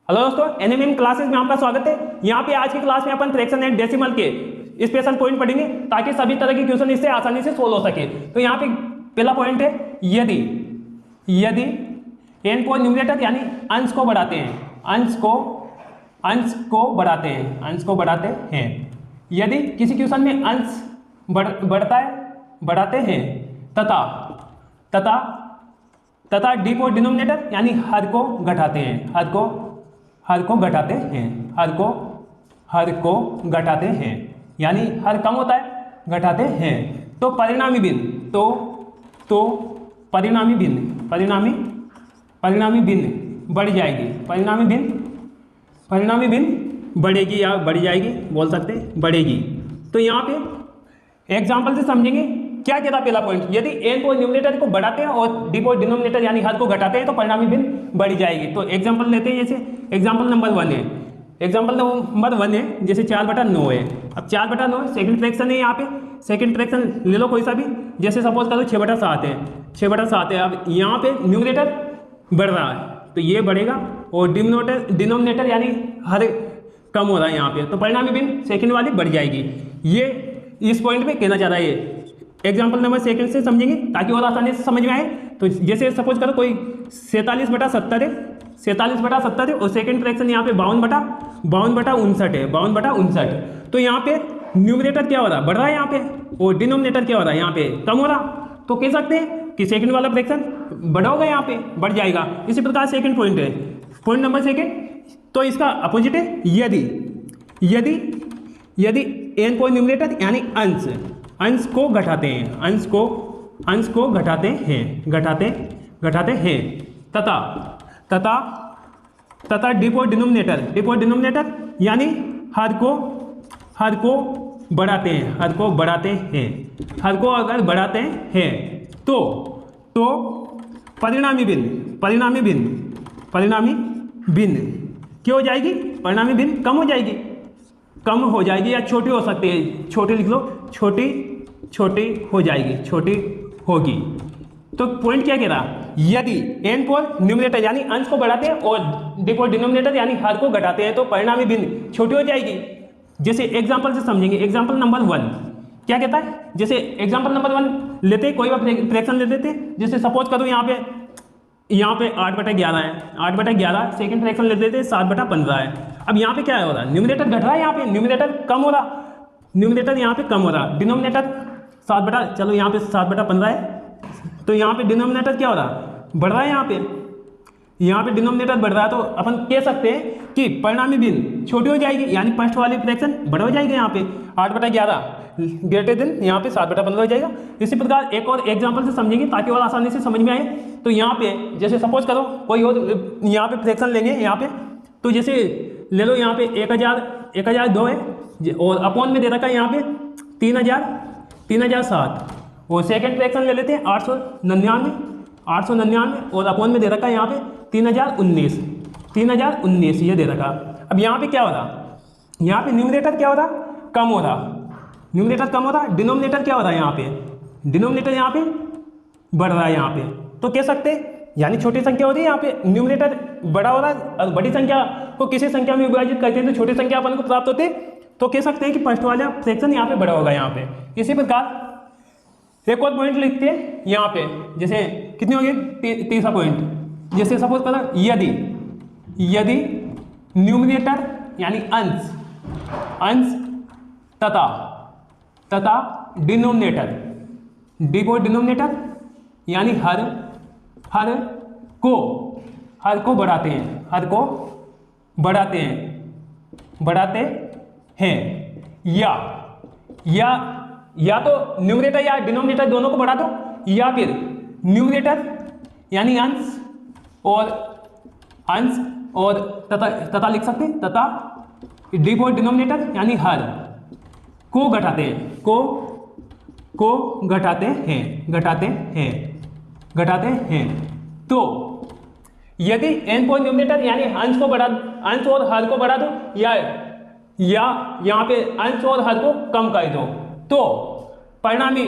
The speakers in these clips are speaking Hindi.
हेलो दोस्तों, एनएमएम क्लासेस में आपका स्वागत है। यहाँ पे आज की क्लास में अपन फ्रैक्शन एंड डेसिमल के स्पेशल पॉइंट पढ़ेंगे ताकि सभी तरह के क्वेश्चन इससे आसानी से सोल्व हो सके। तो यहाँ पे पहला पॉइंट है, यदि यदि एन को न्यूमरेटर यानी अंश को बढ़ाते हैं, अंश को बढ़ाते हैं। यदि किसी क्वेश्चन में अंश बढ़ाते हैं तथा डी को डिनोमिनेटर यानी हर को घटाते हैं, हर को घटाते हैं यानी हर कम होता है, घटाते हैं। तो परिणामी भिन्न तो परिणामी भिन्न बढ़ जाएगी, परिणामी भिन्न बढ़ेगी या बढ़ जाएगी, बोल सकते बढ़ेगी। तो यहाँ पे एग्जाम्पल से समझेंगे क्या कहता पहला पॉइंट, यदि एन को न्यूमरेटर को बढ़ाते हैं और डी को डिनोमिनेटर यानी हर को घटाते हैं तो परिणामी भिन्न बढ़ जाएगी। तो एग्जांपल लेते हैं, जैसे एग्जांपल नंबर 1 है, जैसे 4/9 है। अब 4/9 सेकंड फ्रैक्शन है, यहाँ पे सेकंड फ्रैक्शन ले लो कोई सा भी, जैसे सपोज करो 6/7 है, 6/7 है। अब यहाँ पे न्यूमरेटर बढ़ रहा है तो ये बढ़ेगा और डिनोमिनेटर यानी हर कम हो रहा है यहाँ पे, तो परिणामी भिन्न सेकंड वाली बढ़ जाएगी। ये इस पॉइंट पे कहना चाह रहा है। एग्जाम्पल नंबर सेकंड से समझेंगे ताकि और आसानी से समझ में आए। तो जैसे सपोज करो कोई 47/70 है, 47/70 है और सेकंड फ्रैक्शन यहाँ पे 52/59 है, 52/59। तो यहाँ पे न्यूमरेटर क्या हो रहा है, बढ़ रहा है यहाँ पे, और डिनोमिनेटर क्या हो रहा है यहाँ पे, कम हो रहा। तो कह सकते हैं कि सेकंड वाला फ्रैक्शन बड़ा होगा, यहाँ पे बढ़ जाएगा। इसी प्रकार सेकंड पॉइंट है, पॉइंट नंबर सेकंड, तो इसका अपोजिट है, यदि एन को न्यूमरेटर यानी अंश को घटाते हैं, अंश को घटाते हैं तथा डी को डिनोमिनेटर यानी हर को बढ़ाते हैं, हर को अगर बढ़ाते हैं तो परिणामी भिन्न क्या हो जाएगी, परिणामी भिन्न कम हो जाएगी या छोटी हो सकती है, छोटी लिख लो, छोटी हो जाएगी, छोटी होगी। तो पॉइंट क्या कह रहा, यदि एन को न्यूमरेटर यानी अंश को बढ़ाते हैं और डी को डिनोमिनेटर यानी हर को घटाते हैं तो परिणामी भिन्न छोटी हो जाएगी। जैसे एग्जांपल से समझेंगे, एग्जांपल नंबर 1 क्या कहता है, जैसे एग्जांपल नंबर 1 लेते, कोई भी फ्रैक्शन ले लेते, जैसे सपोज करो यहाँ पे 8/11 है, 8/11 सेकंड फ्रैक्शन ले लेते 7/15 है। अब यहाँ पे क्या हो रहा है, न्यूमरेटर घट रहा है, यहाँ पे न्यूमरेटर कम हो रहा, न्यूमरेटर यहाँ पे कम हो रहा, डिनोमिनेटर 7/, चलो यहाँ पे 7/15 है, तो यहाँ पे डिनोमिनेटर क्या हो रहा, बढ़ रहा है, यहाँ पे डिनोमिनेटर बढ़ रहा है। तो अपन कह सकते हैं कि परिणामी भिन्न छोटी हो जाएगी यानी फर्स्ट वाली फ्रैक्शन बड़ा हो जाएगा, यहाँ पे 8/11 ग्रेटर देन यहाँ पे 7/15 हो जाएगा। इसी प्रकार एक और एग्जांपल से समझेंगे ताकि और आसानी से समझ में आए। तो यहाँ पे जैसे सपोज करो कोई और यहाँ पे फ्रैक्शन लेंगे, यहाँ पे तो जैसे ले लो यहाँ पे 1002 है और अपॉन में दे रखा है यहाँ पे 3007 और सेकंड फ्रैक्शन ले लेते हैं 899 और अपॉन में दे रखा है यहाँ पे 3019 ये दे रखा। अब यहाँ पे क्या हो रहा, यहाँ पे न्यूमरेटर क्या हो रहा, कम हो रहा, डिनोमिनेटर क्या हो रहा है, यहाँ पे डिनोमिनेटर यहाँ पे बढ़ रहा है यहाँ पे। तो कह सकते यानी छोटी संख्या होती है, यहाँ पे न्यूमरेटर बड़ा हो रहा है और बड़ी संख्या को किसी संख्या में विभाजित करते हैं तो छोटी संख्या अपन को प्राप्त होते, तो कह सकते हैं कि फर्स्ट वाला फ्रैक्शन यहाँ पे बड़ा होगा यहाँ पे। इसी प्रकार एक और पॉइंट लिखते हैं यहाँ पे, जैसे कितनी होगी, तीसरा पॉइंट, जैसे सपोज करो यदि न्यूमरेटर यानी अंश तथा डिनोमिनेटर डी को डिनोमिनेटर यानी हर को बढ़ाते हैं या तो न्यूमरेटर या डिनोमिनेटर दोनों को बढ़ा दो, या फिर न्यूमरेटर यानी अंश और तथा लिख सकते हैं, तथा डी को डिनोमिनेटर यानी हर को घटाते हैं। तो यदि एन को न्यूमरेटर यानी अंश और हर को बढ़ा दो या यहाँ पे अंश और हर को कम कर दो तो परिणामी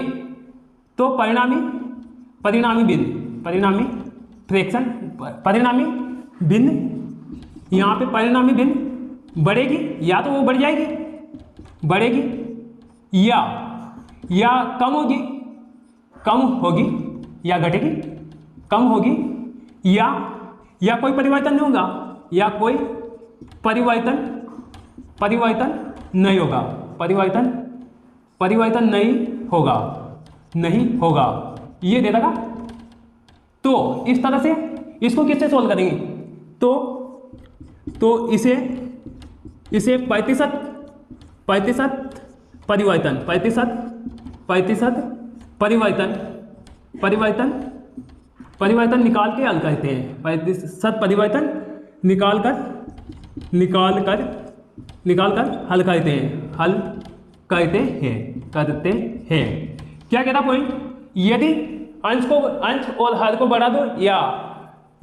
भिन्न यहाँ पे परिणामी भिन्न बढ़ेगी, या तो वो बढ़ जाएगी, बढ़ेगी, या कम होगी, कम होगी, या घटेगी, कम होगी, या कोई परिवर्तन नहीं होगा, या कोई परिवर्तन नहीं होगा, परिवर्तन नहीं होगा, ये दे देगा। तो इस तरह से इसको किससे सोल्व करेंगे, तो इसे प्रतिशत परिवर्तन निकाल के हल करते हैं, प्रतिशत परिवर्तन निकाल कर हल करते हैं। क्या कहता पॉइंट, यदि अंश और हर को बढ़ा दो, या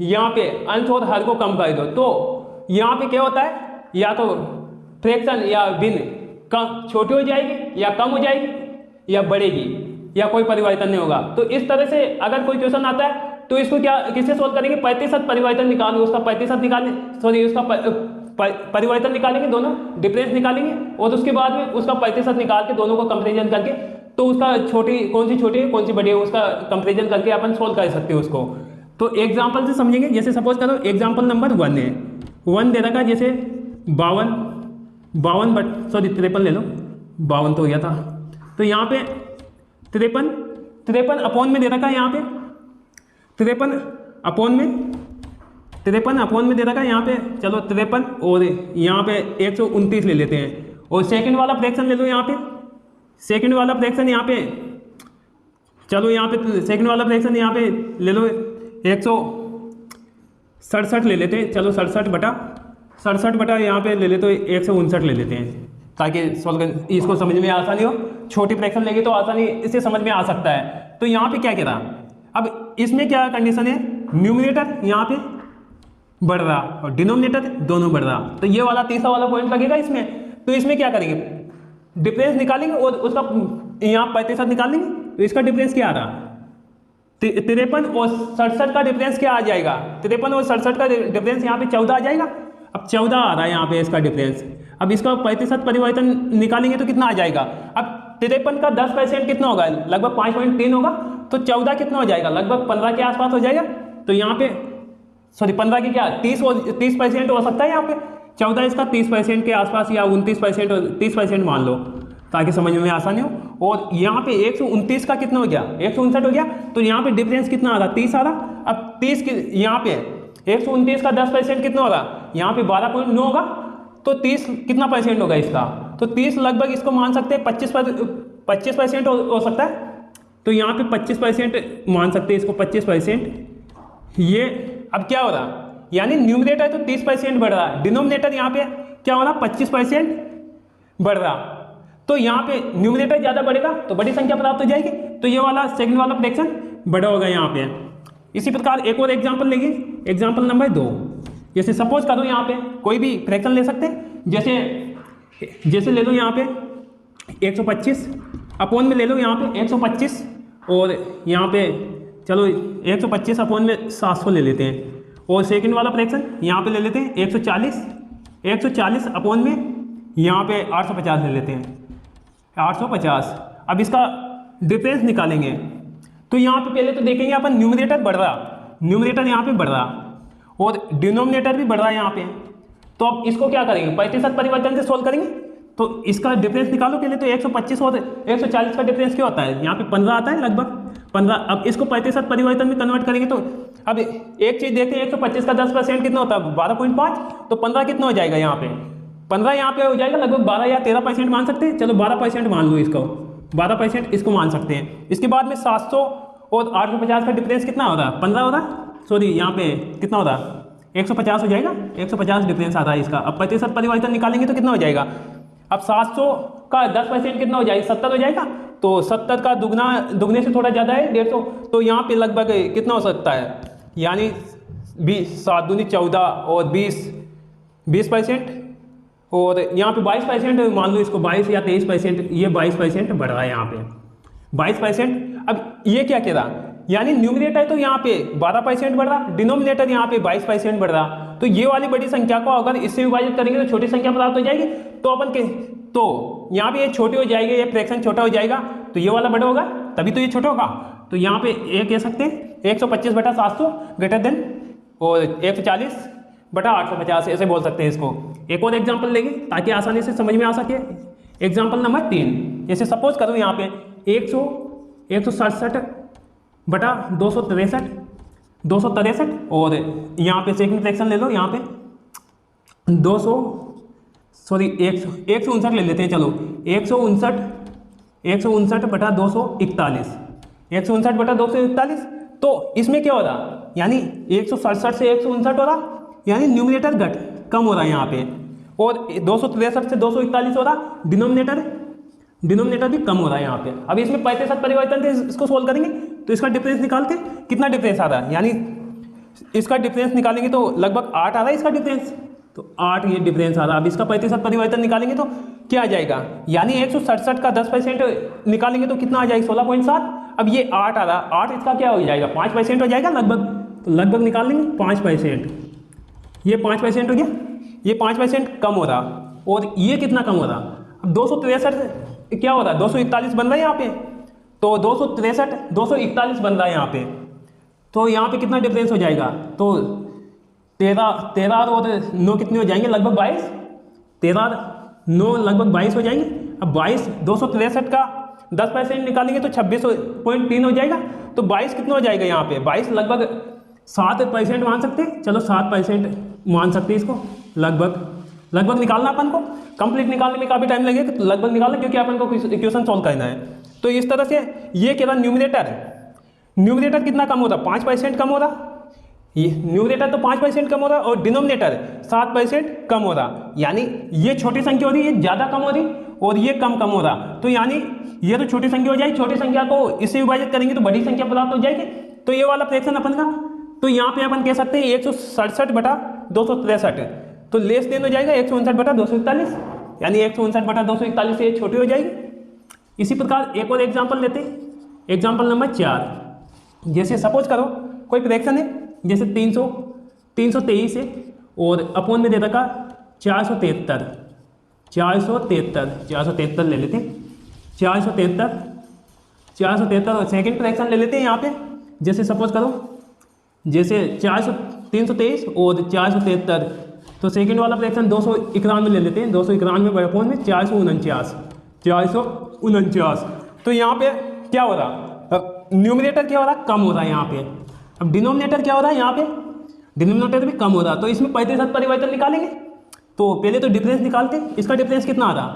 यहाँ पे अंश और हर को कम कर दो, तो यहाँ पे क्या होता है, या तो फ्रैक्शन या भिन्न कम छोटी हो जाएगी, या कम हो जाएगी, या बढ़ेगी, या कोई परिवर्तन नहीं होगा। तो इस तरह से अगर कोई क्वेश्चन आता है तो इसको किससे सोल्व करेंगे, प्रतिशत परिवर्तन निकालेंगे, उसका प्रतिशत निकालेंगे, सॉरी उसका परिवर्तन निकालेंगे, दोनों डिफरेंस निकालेंगे, और उसके बाद में उसका प्रतिशत निकाल के दोनों को कंपेरिजन करके, तो उसका कौन सी छोटी है कौन सी बड़ी है उसका कंपेरिजन करके अपन सोल्व कर सकते हैं उसको। तो एग्जाम्पल से समझेंगे। जैसे सपोज करो एग्जाम्पल नंबर 1 है, 1 दे रखा, जैसे 53 ले लो, 52 तो हो गया था। तो यहाँ पे 53 अपॉन में दे रखा है, यहाँ पे 53 अपॉन में दे रखा है, यहाँ पे चलो 53 और यहाँ पे 129 ले लेते हैं, और सेकंड वाला फ्रैक्शन ले लो, यहाँ पे सेकंड वाला फ्रैक्शन यहाँ पे, चलो यहाँ पे सेकंड वाला फ्रैक्शन यहाँ पे ले लो 167 ले लेते हैं, चलो 67 बटा यहाँ पे ले लेते, 159 ले लेते हैं, ताकि सॉल्व इसको समझ में आसानी हो। छोटी फ्रैक्शन लेंगे तो आसानी इससे समझ में आ सकता है। तो यहाँ पे क्या कह रहा, अब इसमें क्या कंडीशन है, न्यूमरेटर यहाँ पे बढ़ रहा और डिनोमिनेटर दोनों बढ़ रहा, तो ये वाला तीसरा वाला पॉइंट लगेगा इसमें। तो इसमें क्या करेंगे, डिफरेंस निकालेंगे और उसका यहाँ प्रतिशत निकालेंगे। तो इसका डिफरेंस क्या आ रहा, 53 और 67 का डिफरेंस क्या आ जाएगा, 53 और 67 का डिफरेंस यहाँ पे 14 आ जाएगा। अब 14 आ रहा है यहाँ पे इसका डिफरेंस। अब इसका प्रतिशत परिवर्तन निकालेंगे तो कितना आ जाएगा, अब 53 का 10% कितना होगा, लगभग 5.3 होगा, तो 14 कितना हो जाएगा, लगभग 15 के आसपास हो जाएगा। तो यहाँ पे सॉरी 15 की क्या 30% हो सकता है यहाँ पे, 14 इसका 30% के आसपास, या 29% और 30% मान लो, ताकि समझ में आसानी हो। और यहाँ पे 129 का कितना हो गया, 159 हो गया। तो यहाँ पे डिफरेंस कितना आ रहा, 30 आ रहा। अब 30 की यहाँ पे 129 का 10% कितना होगा, यहाँ पे 12.9 होगा, तो 30 कितना परसेंट होगा इसका, तो 30 लगभग इसको मान सकते हैं 25% हो सकता है। तो यहाँ पे 25% मान सकते हैं इसको, 25%। ये अब क्या हो रहा, यानी न्यूमरेटर तो 30% बढ़ रहा है, डिनोमिनेटर यहाँ पे क्या हो रहा, 25% बढ़ रहा। तो यहाँ पे न्यूमरेटर ज़्यादा बढ़ेगा तो बड़ी संख्या प्राप्त हो जाएगी, तो ये वाला सेकंड वाला फ्रैक्शन बड़ा होगा यहाँ पे। इसी प्रकार एक और एग्जांपल लेंगे, एग्जांपल नंबर 2। जैसे सपोज करो यहाँ पे कोई भी फ्रैक्शन ले सकते हैं, जैसे ले लो यहाँ पे 125 अपॉन में ले लो यहाँ पे 125, और यहाँ पे चलो 125 अपॉन में 700 ले लेते हैं। और सेकंड वाला फ्रैक्शन यहाँ पे ले लेते हैं 140 अपॉन में यहाँ पे 850 ले लेते हैं, 850। अब इसका डिफरेंस निकालेंगे। तो यहाँ पे पहले तो देखेंगे अपन न्यूमरेटर बढ़ रहा, न्यूमरेटर यहाँ पे बढ़ रहा और डिनोमिनेटर भी बढ़ रहा है यहाँ पे। तो अब इसको क्या करेंगे, प्रतिशत परिवर्तन से सोल्व करेंगे। तो इसका डिफरेंस निकालो पहले। तो 125 और 140 का डिफरेंस क्या होता है, यहाँ पे 15 आता है, लगभग 15। अब इसको प्रतिशत परिवर्तन में कन्वर्ट करेंगे। तो अब एक चीज देखते हैं, 125 का 10% कितना होता है, 12.5। तो 15 कितना हो जाएगा यहाँ पे, 15 यहाँ पे हो जाएगा लगभग 12 या 13% मान सकते हैं। चलो 12% मान लो इसको, 12% इसको मान सकते हैं। इसके बाद में 700 और 850 का डिफरेंस कितना हो रहा है, 15 हो रहा है, सॉरी यहाँ पे कितना हो रहा है, 150 हो जाएगा, 150 डिफरेंस आता है इसका। अब प्रतिशत परिवर्तन निकालेंगे तो कितना हो जाएगा, अब 700 का 10% कितना हो जाएगा, 70 हो जाएगा। तो 70 का दुगने से थोड़ा ज़्यादा है, 150। तो यहाँ पे लगभग कितना हो सकता है, यानी 7 दूनी 14 और 20%, और यहाँ पे 22% मान लो इसको, 22 या 23%, ये 22% बढ़ रहा है यहाँ पे 22%। अब ये क्या कह रहा, यानी न्यूमरेटर तो यहाँ पे 12% बढ़ रहा, डिनोमिनेटर यहाँ पे 22% बढ़ रहा। तो ये वाली बड़ी संख्या को अगर इससे विभाजित करेंगे तो छोटी संख्या प्राप्त हो जाएगी। तो अपन के तो यहाँ पे ये छोटी हो जाएगी, ये फ्रैक्शन छोटा हो जाएगा, तो ये वाला बड़ा होगा तभी तो ये छोटा होगा। तो यहाँ पे ये कह सकते हैं 125/700 ग्रेटर देन और 140/850 ऐसे बोल सकते हैं इसको। एक और एग्जाम्पल लेंगे ताकि आसानी से समझ में आ सके। एग्जाम्पल नंबर 3, जैसे सपोज करो यहाँ पे 167/263 और यहाँ पे सेकंड फ्रैक्शन ले लो, यहाँ पे 159 ले लेते हैं, चलो 159/241, 159/241। तो इसमें क्या हो रहा, यानी 167 से 159 हो रहा, यानी न्यूमरेटर कम हो रहा है यहाँ पे, और 263 से 241 हो रहा, डिनोमिनेटर भी कम हो रहा है यहाँ पे। अब इसमें प्रतिशत परिवर्तन थे, इसको सोल्व करेंगे तो इसका डिफरेंस निकालते, कितना डिफरेंस आ रहा है, यानी इसका डिफरेंस निकालेंगे तो लगभग 8 आ रहा है इसका डिफरेंस, तो 8 ये डिफरेंस आ रहा है। अब इसका प्रतिशत परिवर्तन निकालेंगे तो क्या आ जाएगा, यानी 167 का 10% निकालेंगे तो कितना आ जाएगा 16.7। अब ये 8 आ रहा, 8 इसका क्या हो जाएगा 5% हो जाएगा लगभग, तो लगभग निकाल लेंगे 5%, ये 5% हो गया, ये 5% कम हो रहा, और ये कितना कम हो रहा, अब 263 क्या हो रहा है 241 बन रहा है यहाँ पे, तो 263 241 बन रहा है यहाँ पे, तो यहाँ पे कितना डिफरेंस हो जाएगा, तो 13 और 9 कितने हो जाएंगे लगभग 22, 13 9 लगभग 22 हो जाएंगे। अब 22 263 का 10% निकालेंगे तो 26.3 हो जाएगा, तो 22 कितना हो जाएगा यहाँ पे 22 लगभग 7% मान सकते हैं, चलो 7% मान सकते हैं इसको, लगभग निकालना अपन को, कंप्लीट निकालने में काफ़ी टाइम लगेगा, तो लगभग निकालना क्योंकि अपन को इक्वेशन सॉल्व करना है। तो इस तरह से ये कह रहा न्यूमरेटर कितना कम हो रहा 5% कम हो रहा, ये न्यूमरेटर तो 5% कम हो रहा और डिनोमिनेटर 7% कम हो रहा, यानी ये छोटी संख्या हो रही है, ये ज़्यादा कम हो रही और ये कम हो रहा, तो यानी ये तो छोटी संख्या हो जाएगी, छोटी संख्या को इससे विभाजित करेंगे तो बड़ी संख्या प्राप्त हो जाएगी। तो ये वाला फ्रैक्शन अपन का, तो यहाँ पे अपन कह सकते हैं 167/263, तो लेस देन हो जाएगा 159/241, यानी 159/241 ये छोटी हो जाएगी। इसी प्रकार एक और एग्जाम्पल लेते हैं, एग्जाम्पल नंबर 4, जैसे सपोज करो कोई फ्रैक्शन है जैसे 323 है और अपॉन में दे रखा 473 ले लेते हैं, 473 और सेकंड फ्रैक्शन ले लेते हैं यहाँ पे, जैसे सपोज करो जैसे 323 और 473, तो सेकंड वाला फ्रैक्शन 291 ले लेते हैं, 291 अपॉन में 449, तो यहाँ पे क्या हो रहा, न्यूमरेटर क्या हो रहा कम हो रहा है यहाँ पे, अब डिनोमिनेटर क्या हो रहा है यहाँ पे, डिनोमिनेटर भी कम हो रहा, तो इसमें प्रतिशत परिवर्तन निकालेंगे, तो पहले तो डिफरेंस निकालते, इसका डिफरेंस कितना आ रहा,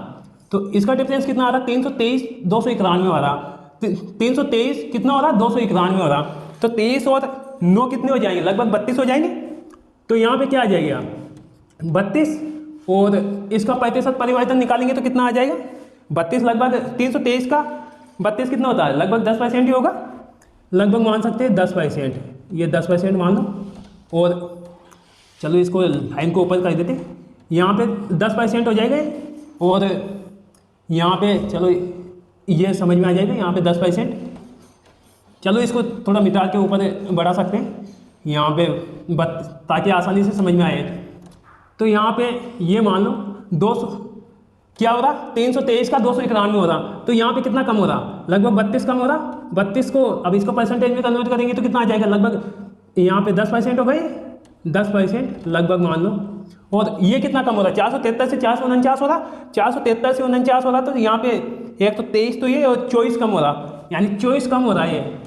तो इसका डिफरेंस कितना आ रहा 323 291 हो रहा, 323 कितना हो रहा 291 हो रहा, तो 23 और 9 कितने हो जाएंगे लगभग 32 हो जाएंगे, तो यहाँ पे क्या आ जाएगा 32, और इसका प्रतिशत परिवर्तन निकालेंगे तो कितना आ जाएगा 32, लगभग 323 का 32 कितना होता है लगभग 10% ही होगा, लगभग मान सकते हैं 10%, ये 10% मान लो, और चलो इसको लाइन को ऊपर कर देते, यहाँ पे 10% हो जाएगा, और यहाँ पे चलो ये समझ में आ जाएगा, यहाँ पे 10%, चलो इसको थोड़ा मिटा के ऊपर बढ़ा सकते हैं यहाँ पे ताकि आसानी से समझ में आए। तो यहाँ पे ये मान लो 200 क्या हो रहा 323 का 291 हो रहा, तो यहाँ पे कितना कम हो रहा लगभग 32 कम हो रहा, 32 को अब इसको परसेंटेज में कन्वर्ट करेंगे तो कितना आ जाएगा लगभग, यहाँ पे 10% हो गई, 10% लगभग मान लो, और ये कितना कम हो रहा 473 से 449 हो रहा, 473 से 49 हो रहा, तो यहाँ पे एक तो 23 तो ये और 24 कम हो रहा, यानी 24 कम हो रहा है, ये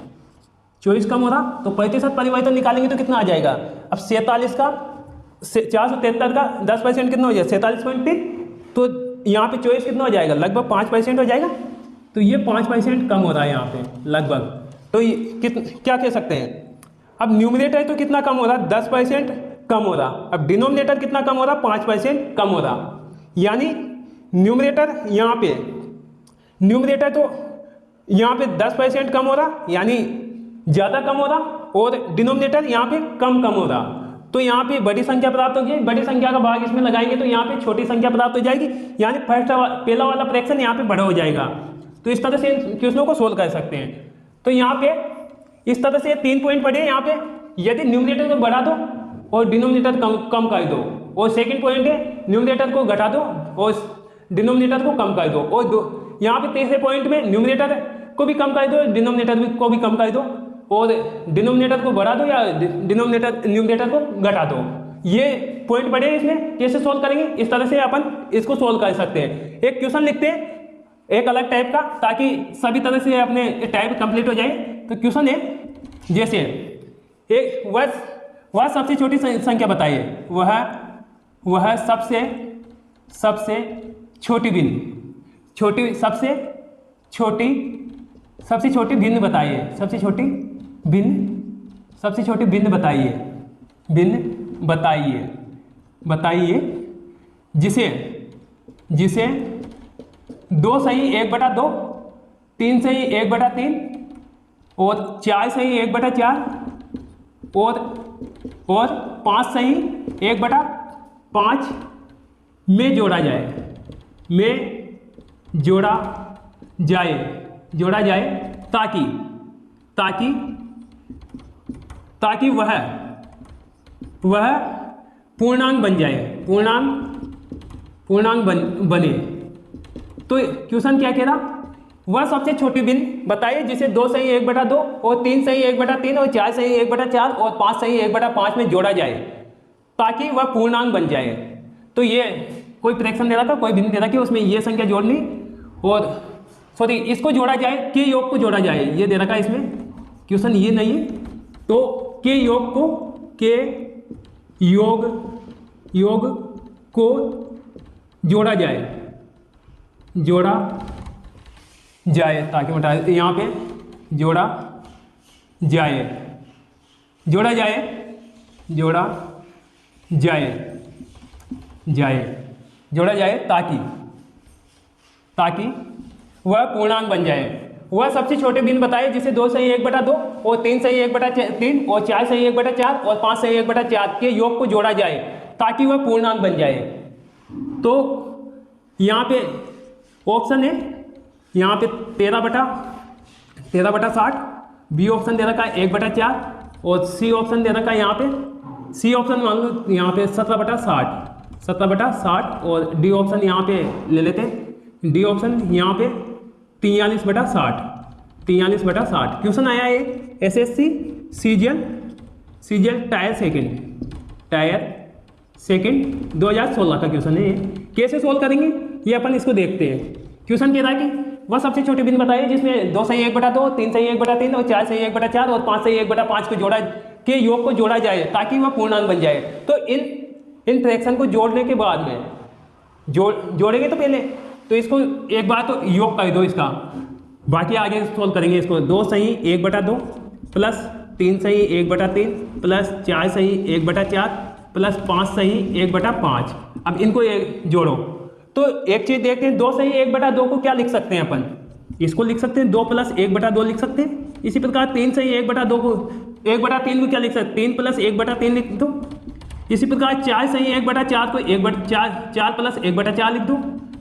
24 कम हो रहा, तो प्रतिशत परिवर्तन निकालेंगे तो कितना आ जाएगा, अब 47 का 473 का 10% कितना हो जाएगा 47.3, तो यहाँ पे 24 कितना हो जाएगा लगभग 5% हो जाएगा, तो ये 5% कम हो रहा है यहाँ पे लगभग, तो ये क्या कह सकते हैं, अब न्यूमरेटर तो कितना कम हो रहा 10% कम हो रहा, अब डिनोमिनेटर कितना कम हो रहा 5% कम हो रहा, यानी न्यूमरेटर यहाँ पे न्यूमरेटर तो यहाँ पे 10% कम हो रहा, यानी ज़्यादा कम हो रहा, और डिनोमिनेटर यहाँ पे कम हो रहा, तो यहाँ पे बड़ी संख्या प्राप्त होगी, बड़ी संख्या का भाग इसमें लगाएंगे तो यहाँ पे छोटी संख्या प्राप्त हो जाएगी, यानी पहला वाला फ्रैक्शन यहाँ पे बड़ा हो जाएगा। तो इस तरह से इन क्वेश्चनों को सोल्व कर सकते हैं। तो यहाँ पे इस तरह से 3 पॉइंट पढ़े, यहाँ पे यदि न्यूमरेटर को बढ़ा दो और डिनोमिनेटर कम कर दो। और सेकंड पॉइंट है न्यूमरेटर को घटा दो और डिनोमिनेटर को कम कर दो। और यहाँ पे तीसरे पॉइंट में न्यूमरेटर को भी कम कर दो, डिनोमिनेटर को भी कम कर दो, और डिनोमिनेटर को बढ़ा दो या न्यूमरेटर को घटा दो। ये पॉइंट बढ़े इसमें कैसे सोल्व करेंगे, इस तरह से अपन इसको सोल्व कर सकते हैं। एक क्वेश्चन लिखते हैं एक अलग टाइप का, ताकि सभी तरह से अपने टाइप कंप्लीट हो जाए। तो क्वेश्चन है जैसे एक वह सबसे छोटी संख्या बताइए, वह सबसे छोटी भिन्न सबसे छोटी भिन्न बताइए, सबसे छोटी भिन्न बताइए जिसे 2 सही 1/2, 3 सही 1/3 और 4 सही 1/4 और 5 सही 1/5 में जोड़ा जाए ताकि वह पूर्णांक बन जाए, पूर्णांक बने। तो क्वेश्चन क्या कह रहा, वह सबसे छोटी भिन्न बताइए जिसे 2 सही 1/2 और 3 सही 1/3 और 4 सही 1/4 और 5 सही 1/5 में जोड़ा जाए ताकि वह पूर्णांक बन जाए। तो ये कोई फ्रैक्शन दे रखा, कोई भिन्न दे रखी, उसमें ये संख्या जोड़नी और सॉरी इसको जोड़ा जाए, के योग को जोड़ा जाए, ये दे रखा इसमें क्वेश्चन ये नहीं है। तो के योग को जोड़ा जाए ताकि यहाँ पे जोड़ा जाए ताकि वह पूर्णांक बन जाए। वह सबसे छोटे भिन्न बताए जिसे 2 सही 1/2 और 3 सही 1/3 और 4 सही 1/4 और 5 सही 1/4 के योग को जोड़ा जाए ताकि वह पूर्णांक बन जाए। तो यहाँ पे ऑप्शन है, यहाँ पे 13/60, बी ऑप्शन दे रखा है 1/4 और सी ऑप्शन दे रखा है यहाँ पे, सी ऑप्शन मान लो यहाँ पे 17/60 और डी ऑप्शन यहाँ पे ले लेते हैं, डी ऑप्शन यहाँ पे 43/60। क्वेश्चन आया है एसएससी सीजीएल टायर सेकंड 2016 का क्वेश्चन है। कैसे सोल्व करेंगे ये अपन इसको देखते हैं। क्वेश्चन कह रहा है कि वह सबसे छोटी भिन्न बताइए जिसमें 2 सही 1/2, 3 सही 1/3 और 4 सही 1/4 और 5 सही 1/5 के योग को जोड़ा जाए ताकि वह पूर्णांक बन जाए। तो इन फ्रैक्शन को जोड़ने के बाद में जोड़ेंगे तो पहले तो इसको एक बार तो योग कर दो इसका, बाकी आगे सोल्व करेंगे इसको। 2 सही 1/2 प्लस 3 सही 1/3 प्लस 4 सही 1/4 प्लस 5 सही 1/5। अब इनको जोड़ो तो एक चीज देखते हैं, 2 सही 1/2 को क्या लिख सकते हैं अपन, इसको लिख सकते हैं 2 + 1/2 लिख सकते हैं। इसी प्रकार 3 सही 1/2 को 1/3 को क्या लिख सकते हैं, 3 + 1/3 लिख दो। इसी प्रकार 4 सही 1/4 को 4 + 1/4 लिख दो,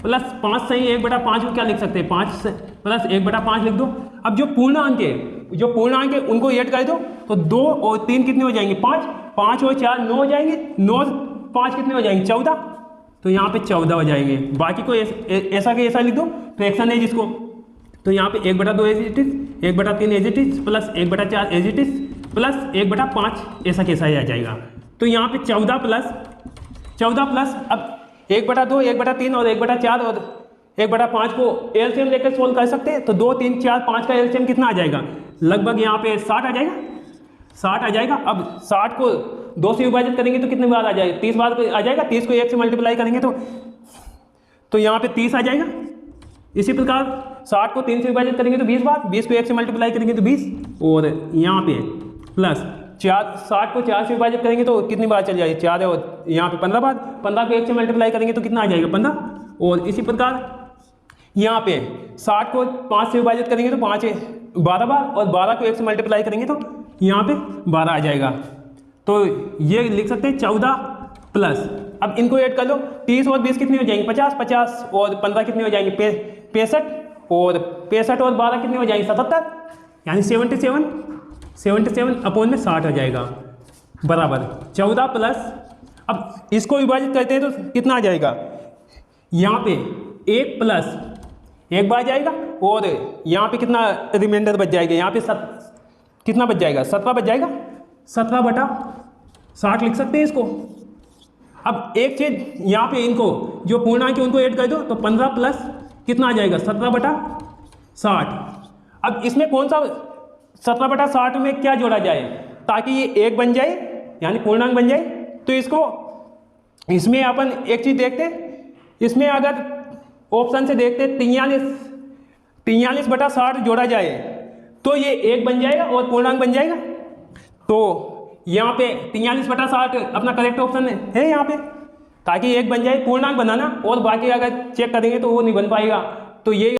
प्लस 5 सही 1/5 को क्या लिख सकते हैं, 5 + 1/5 लिख दो। अब जो पूर्णांक है उनको ऐड कर दो तो 2 और 3 कितने हो जाएंगे, 5 और 4 9 हो जाएंगे, 9 5 कितने हो जाएंगे, 14। तो यहाँ पे 14 हो जाएंगे। बाकी को ऐसा के ऐसा लिख दो, फ्रैक्शन है जिसको, तो यहाँ पे 1/2 as it is, 1/3 as it is, plus 1/4 as it is, plus 1/5 ऐसा कैसा ही आ जाएगा। तो यहाँ पे 14 प्लस अब 1/2, 1/3 और 1/4 और 1/5 को एलसीएम लेकर सोल्व कर सकते हैं। तो 2 3 4 5 का एलसीएम कितना आ जाएगा, लगभग यहाँ पे 60 आ जाएगा। अब 60 को 2 से विभाजित करेंगे तो कितने बार आ जाएगा, 30 बार आ जाएगा। 30 को 1 से मल्टीप्लाई करेंगे तो यहाँ पे 30 आ जाएगा। इसी प्रकार 60 को 3 से विभाजित करेंगे तो 20 बार, 20 को 1 से मल्टीप्लाई करेंगे तो 20, और यहाँ पे प्लस 60 को 4 से विभाजित करेंगे तो कितनी बार चल जाएगी, 4 और यहाँ पे 15 बार, 15 को 1 से मल्टीप्लाई करेंगे तो कितना आ जाएगा, 15। और इसी प्रकार यहाँ पे 60 को 5 से विभाजित करेंगे तो 5 12 बार, और 12 को 1 से मल्टीप्लाई करेंगे तो यहाँ पे 12 आ जाएगा। तो ये लिख सकते हैं 14 प्लस, अब इनको ऐड कर लो, 30 और 20 कितने हो जाएंगे, 50, 50 और 15 कितने हो जाएंगे, 65, और 65 और 12 कितने हो जाएंगे, 77, यानी 77 अपॉन में 60 आ जाएगा। बराबर 14 प्लस, अब इसको विभाजित करते हैं तो कितना आ जाएगा, यहाँ पे 1 प्लस 1 बार जाएगा और यहाँ पे कितना रिमाइंडर बच जाएगा, यहाँ पे कितना बच जाएगा, 17 बच जाएगा, 17/60 लिख सकते हैं इसको। अब एक चीज यहाँ पे इनको जो पूर्णांक है उनको ऐड कर दो तो 15 प्लस कितना आ जाएगा, 17/60। अब इसमें कौन सा 17/60 में क्या जोड़ा जाए ताकि ये 1 बन जाए यानी पूर्णांक बन जाए, तो इसको इसमें अपन एक चीज देखते हैं, इसमें अगर ऑप्शन से देखते 43/60 जोड़ा जाए तो ये 1 बन जाएगा और पूर्णांक बन जाएगा। तो यहाँ पे 43/60 अपना करेक्ट ऑप्शन है यहाँ पे, ताकि 1 बन जाए, पूर्णांक बनाना, और बाकी अगर चेक करेंगे तो वो नहीं बन पाएगा। तो ये